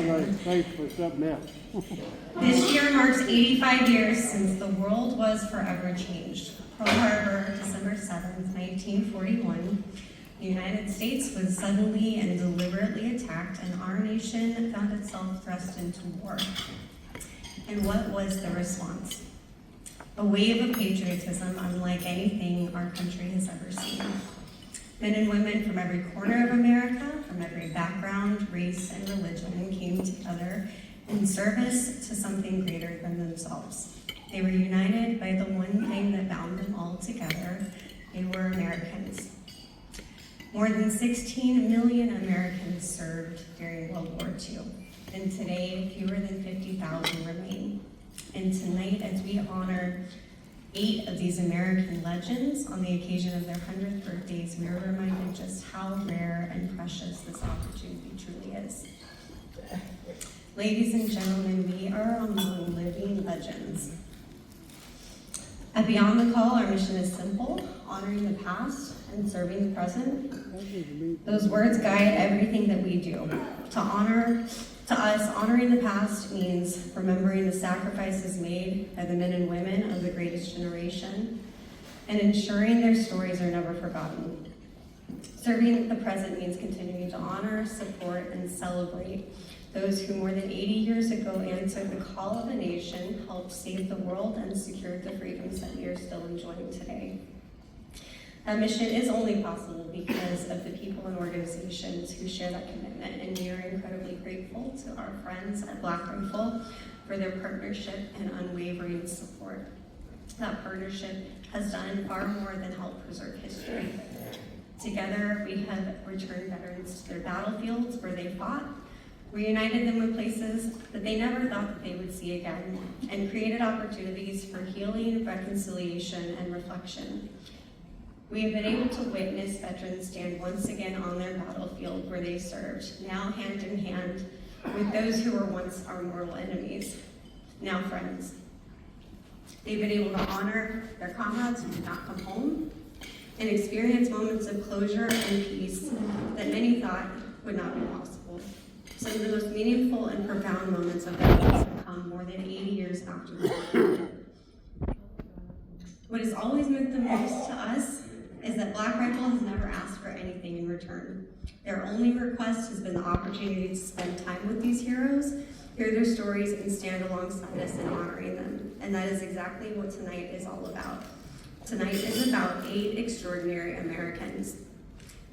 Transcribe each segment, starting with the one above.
Thanks for something else. This year marks 85 years since the world was forever changed. Pearl Harbor, December 7th, 1941. The United States was suddenly and deliberately attacked, and our nation found itself thrust into war. And what was the response? A wave of patriotism unlike anything our country has ever seen. Men and women from every corner of America, from every background, race, and religion came together in service to something greater than themselves. They were united by the one thing that bound them all together. They were Americans. More than 16 million Americans served during World War II, and today fewer than 50,000 remain. And tonight, as we honor 8 of these American legends on the occasion of their 100th birthdays, we are reminded just how rare and precious this opportunity truly is. Ladies and gentlemen, we are among living legends. At Beyond the Call, our mission is simple: honoring the past and serving the present. Those words guide everything that we do. To us, honoring the past means remembering the sacrifices made by the men and women of the greatest generation and ensuring their stories are never forgotten. Serving the present means continuing to honor, support, and celebrate those who more than 80 years ago answered the call of a nation, helped save the world, and secured the freedoms that we are still enjoying today. That mission is only possible because of the people and organizations who share that commitment, and we are incredibly grateful to our friends at Black Rifle for their partnership and unwavering support. That partnership has done far more than help preserve history. Together, we have returned veterans to their battlefields where they fought, reunited them with places that they never thought that they would see again, and created opportunities for healing, reconciliation, and reflection. We have been able to witness veterans stand once again on their battlefield where they served, now hand in hand with those who were once our mortal enemies, now friends. They've been able to honor their comrades who did not come home and experience moments of closure and peace that many thought would not be possible. Some of the most meaningful and profound moments of their lives have come more than 80 years after the war. What has always meant the most to us is that Black Rifle has never asked for anything in return. Their only request has been the opportunity to spend time with these heroes, hear their stories, and stand alongside us in honoring them. And that is exactly what tonight is all about. Tonight is about 8 extraordinary Americans.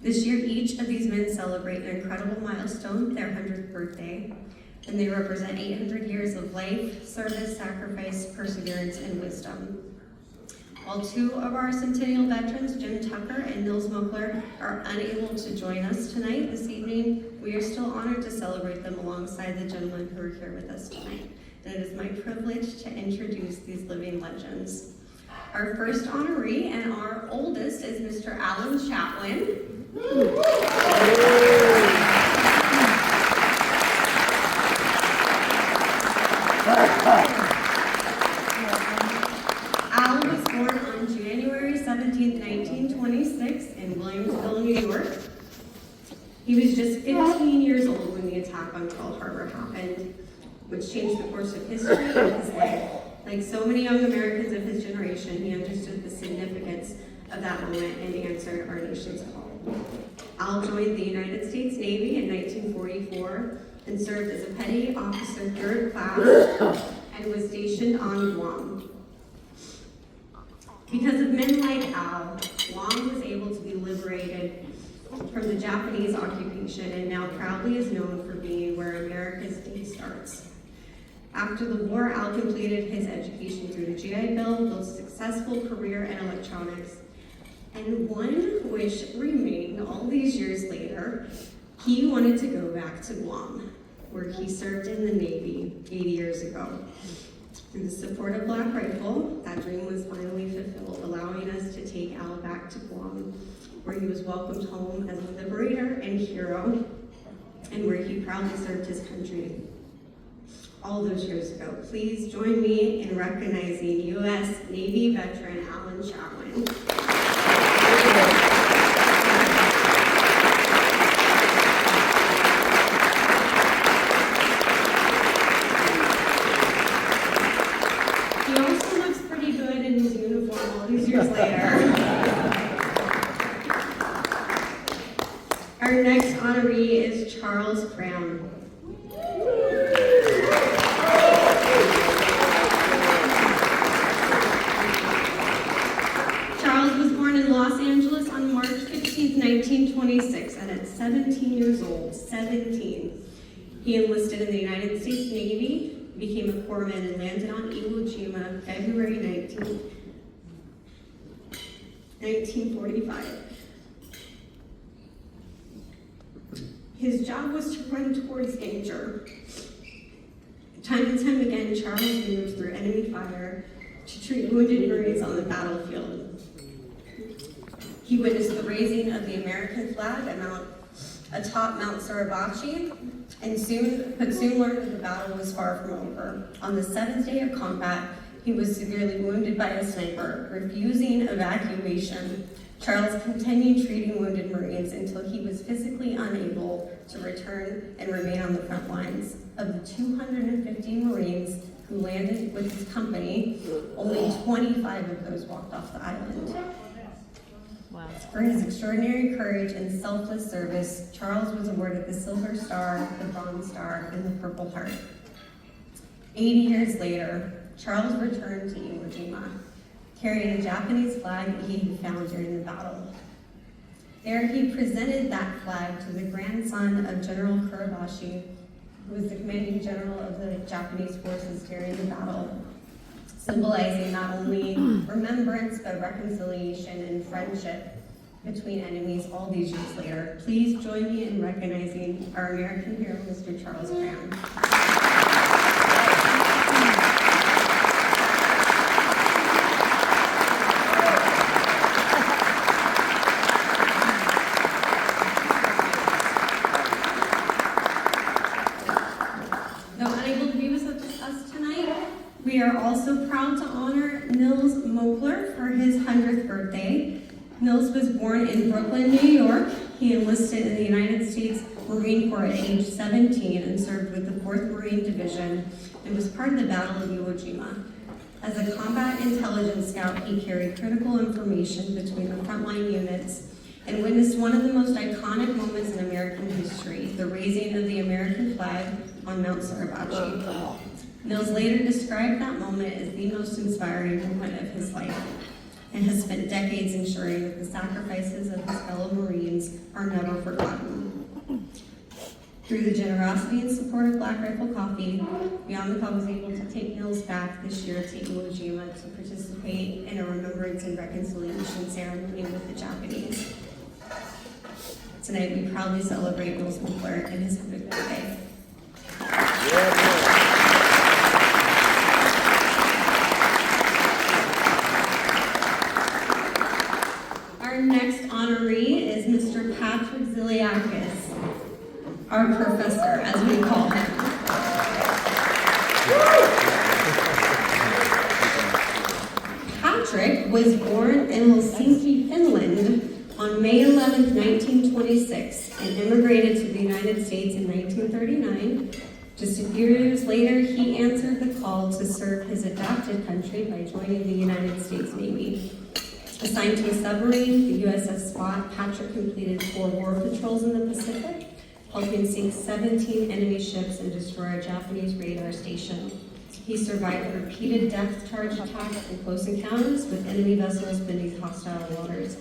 This year, each of these men celebrate an incredible milestone, their 100th birthday, and they represent 800 years of life, service, sacrifice, perseverance, and wisdom. While 2 of our Centennial veterans, Jim Tucker and Nils Mockler, are unable to join us tonight this evening, we are still honored to celebrate them alongside the gentlemen who are here with us tonight. And it is my privilege to introduce these living legends. Our first honoree and our oldest is Mr. Alan Chatwin. Alan was born on January 17, 1926 in Williamsville, New York. He was just 15 years old when the attack on Pearl Harbor happened, which changed the course of history and his life. Like so many young Americans of his generation, he understood the significance of that moment and answered our nation's call. Al joined the United States Navy in 1944 and served as a petty officer 3rd class and was stationed on Guam. Because of men like Al, Guam was able to be liberated from the Japanese occupation and now proudly is known for being where America's day starts. After the war, Al completed his education through the GI Bill, built a successful career in electronics, and one wish remained all these years later. He wanted to go back to Guam, where he served in the Navy 80 years ago. Through the support of Black Rifle, that dream was finally fulfilled, allowing us to take Al back to Guam, where he was welcomed home as a liberator and hero, and where he proudly served his country all those years ago. Please join me in recognizing U.S. Navy veteran Alan Chatwin. is Charles Cram. Charles was born in Los Angeles on March 15, 1926, and at 17 years old, 17, he enlisted in the United States Navy, became a corpsman, and landed on Iwo Jima, February 1945. His job was to run towards danger. Time and time again, Charles moved through enemy fire to treat wounded Marines on the battlefield. He witnessed the raising of the American flag atop Mount Suribachi, and soon learned that the battle was far from over. On the 7th day of combat, he was severely wounded by a sniper. Refusing evacuation, Charles continued treating wounded Marines until he was physically unable to return and remain on the front lines. Of the 250 Marines who landed with his company, only 25 of those walked off the island. Wow. For his extraordinary courage and selfless service, Charles was awarded the Silver Star, the Bronze Star, and the Purple Heart. 80 years later, Charles returned to Iwo Jima, carrying a Japanese flag he had found during the battle. There he presented that flag to the grandson of General Kurabashi, who was the commanding general of the Japanese forces during the battle, symbolizing not only remembrance but reconciliation and friendship between enemies all these years later. Please join me in recognizing our American hero, Mr. Charles Cram. We are also proud to honor Nils Mockler for his 100th birthday. Nils was born in Brooklyn, New York. He enlisted in the United States Marine Corps at age 17 and served with the 4th Marine Division and was part of the Battle of Iwo Jima. As a combat intelligence scout, he carried critical information between the frontline units and witnessed one of the most iconic moments in American history, the raising of the American flag on Mount Suribachi. Nils later described that moment as the most inspiring moment of his life and has spent decades ensuring that the sacrifices of his fellow Marines are never forgotten. Through the generosity and support of Black Rifle Coffee, Beyond the Call was able to take Nils back this year to Iwo Jima to participate in a remembrance and reconciliation ceremony with the Japanese. Tonight, we proudly celebrate Nils Mockler and his 100th birthday. Our next honoree is Mr. Patrick Zilliacus, our professor, as we call him. Patrick was born in Helsinki, Finland on May 11, 1926, and immigrated to the United States in 1939. Just a few years later, he answered the call to serve his adopted country by joining the United States Navy. Assigned to a submarine, the USS Spot, Patrick completed 4 war patrols in the Pacific, helping sink 17 enemy ships and destroy a Japanese radar station. He survived repeated depth charge attacks and close encounters with enemy vessels beneath hostile waters.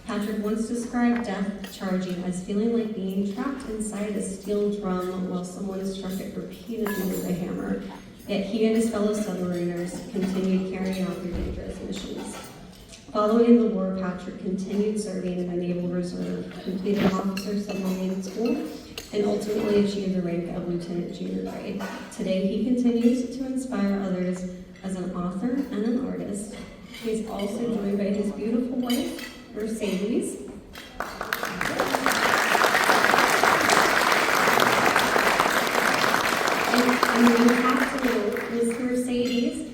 Patrick once described death charging as feeling like being trapped inside a steel drum while someone struck it repeatedly with a hammer. Yet he and his fellow submariners continued carrying out their dangerous missions. Following the war, Patrick continued serving in the Naval Reserve, completed officer submarine school, and ultimately achieved the rank of lieutenant junior grade. Today, he continues to inspire others as an author and an artist. He's also joined by his beautiful wife, Mercedes. And you have to know, Miss Mercedes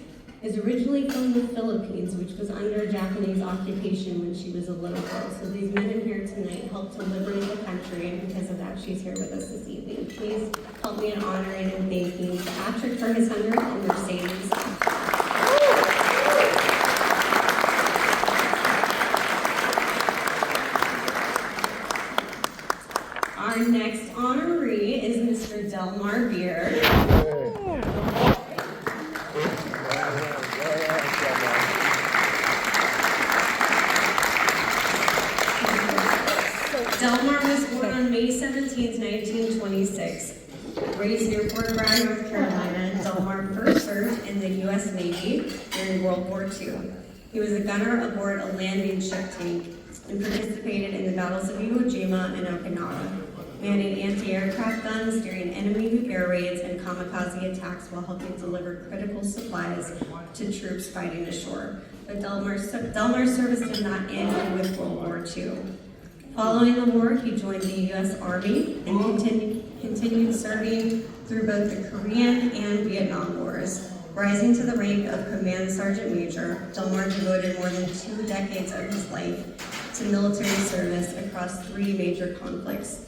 is originally from the Philippines, which was under Japanese occupation when she was a little girl. So these men in here tonight helped to liberate the country, and because of that, she's here with us this evening. Please help me in honoring and thanking Patrick for his 100th and Mercedes. Our next honor Hunter served in the U.S. Navy during World War II. He was a gunner aboard a landing ship tank and participated in the battles of Iwo Jima and Okinawa, manning anti-aircraft guns during enemy air raids and kamikaze attacks while helping deliver critical supplies to troops fighting ashore. But Delmar's service did not end with World War II. Following the war, he joined the U.S. Army and continued serving through both the Korean and Vietnam Wars. Rising to the rank of Command Sergeant Major, Delmar devoted more than 2 decades of his life to military service across 3 major conflicts.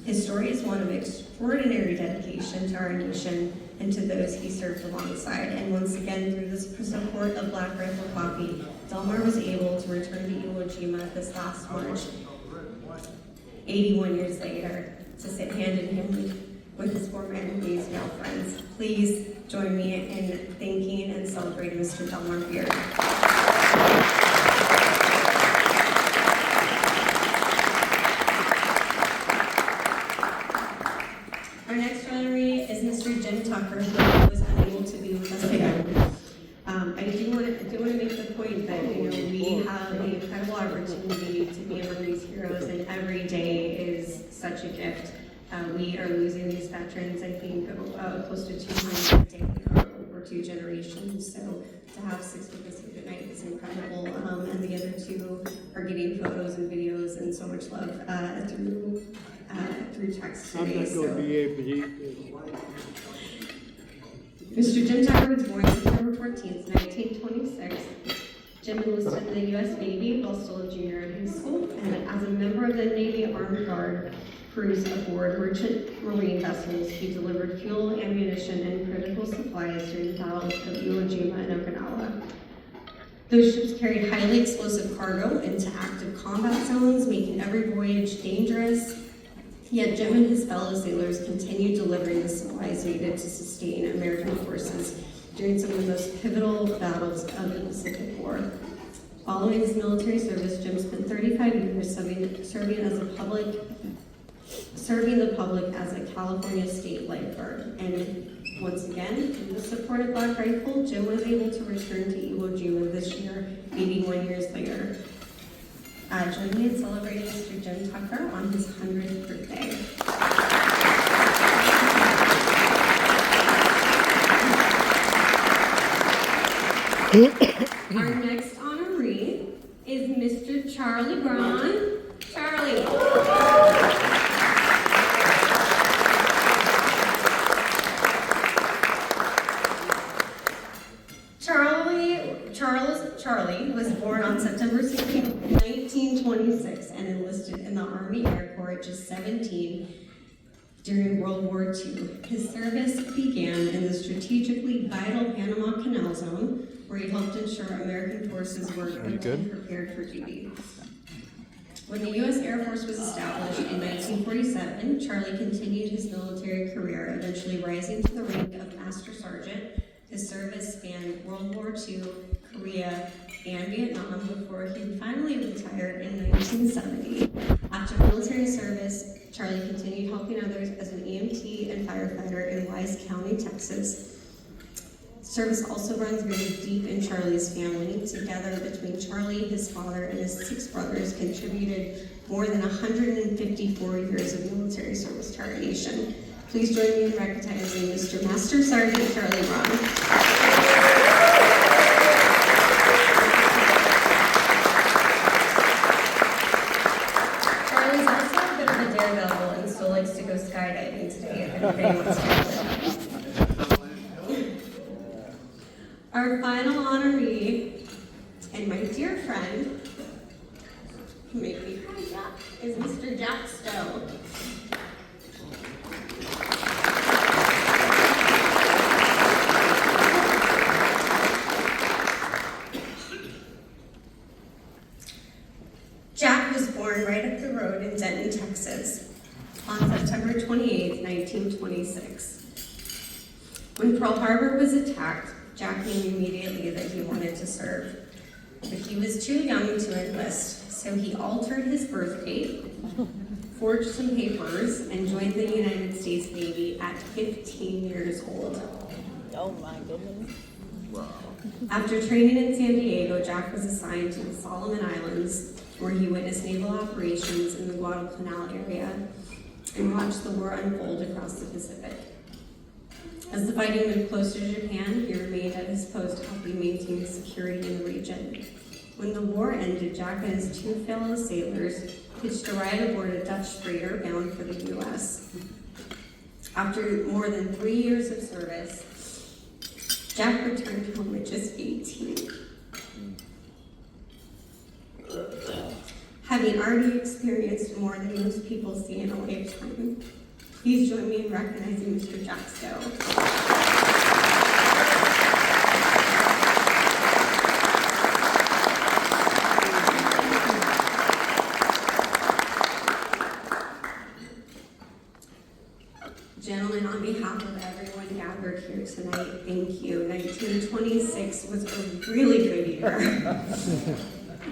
His story is one of extraordinary dedication to our nation and to those he served alongside. And once again, through the support of Black Rifle Coffee, Delmar was able to return to Iwo Jima this last March, 81 years later, to sit hand in hand with his former enemies, male friends. Please join me in thanking and celebrating Mr. Delmar Beard. Our next honoree is Mr. Jim Tucker, who was unable to be with us today. I do want to make the point that we have the incredible opportunity to be among these heroes, and every day is such a gift. We are losing these veterans, I think, close to 200 daily over 2 generations. So to have 6 with us here tonight is incredible, and the other 2 are getting photos and videos and so much love through text I'm today. not going to be able to eat this. Mr. Jim Tucker was born September 14th, 1926. Jim enlisted in the U.S. Navy while still a junior in high school, and as a member of the Navy Armed Guard crews aboard merchant marine vessels, he delivered fuel, ammunition, and critical supplies during the battles of Iwo Jima and Okinawa. Those ships carried highly explosive cargo into active combat zones, making every voyage dangerous. Yet Jim and his fellow sailors continued delivering the supplies needed to sustain American forces during some of the most pivotal battles of the Pacific War. Following his military service, Jim spent 35 years serving the public as a California state lifeguard. And once again, through the support of Black Rifle, Jim was able to return to Iwo Jima this year, 81 years later. Join me in celebrating Mr. Jim Tucker on his 100th birthday. Our next honoree is Mr. Charlie Braun. Charlie. Charlie was born on September 16, 1926 and enlisted in the Army Air Corps at just 17 during World War II. His service began in the strategically vital Panama Canal Zone, where he helped ensure American forces were equipped and prepared for duty. When the U.S. Air Force was established in 1947, Charlie continued his military career, eventually rising to the rank of Master Sergeant. His service spanned World War II, Korea, and Vietnam before he finally retired in 1970. After military service, Charlie continued helping others as an EMT and firefighter in Wise County, Texas. Service also runs very deep in Charlie's family. Together, between Charlie, his father, and his 6 brothers, contributed more than 154 years of military service to our nation. Please join me in recognizing Mr. Master Sergeant Charlie Braun. Charlie's also a bit of a daredevil and still likes to go skydiving today if anybody wants to. Our final honoree, and my dear friend, who make me cry, Jack, is Mr. Jack Stowe. Jack was born right up the road in Denton, Texas, on September 28, 1926. When Pearl Harbor was attacked, Jack knew immediately that he wanted to serve, but he was too young to enlist, so he altered his birth date, forged some papers, and joined the United States Navy at 15 years old. Oh my goodness. After training in San Diego, Jack was assigned to the Solomon Islands, where he witnessed naval operations in the Guadalcanal area and watched the war unfold across the Pacific. As the fighting moved closer to Japan, he remained at his post, helping maintain security in the region. When the war ended, Jack and his two fellow sailors hitched a ride aboard a Dutch freighter bound for the U.S. After more than 3 years of service, Jack returned home at just 18. Having already experienced more than most people see in a lifetime, please join me in recognizing Mr. Jack Stowe. Gentlemen, on behalf of everyone gathered here tonight, thank you. 1926 was a really good year.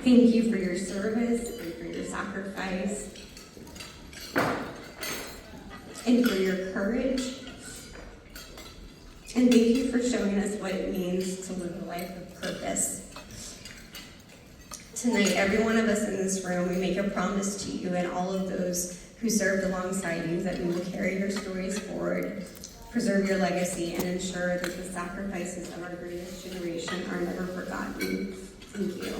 Thank you for your service and for your sacrifice and for your courage. And thank you for showing us what it means to live a life of purpose. Tonight, every one of us in this room, we make a promise to you and all of those who served alongside you that we will carry your stories forward, preserve your legacy, and ensure that the sacrifices of our greatest generation are never forgotten. Thank you.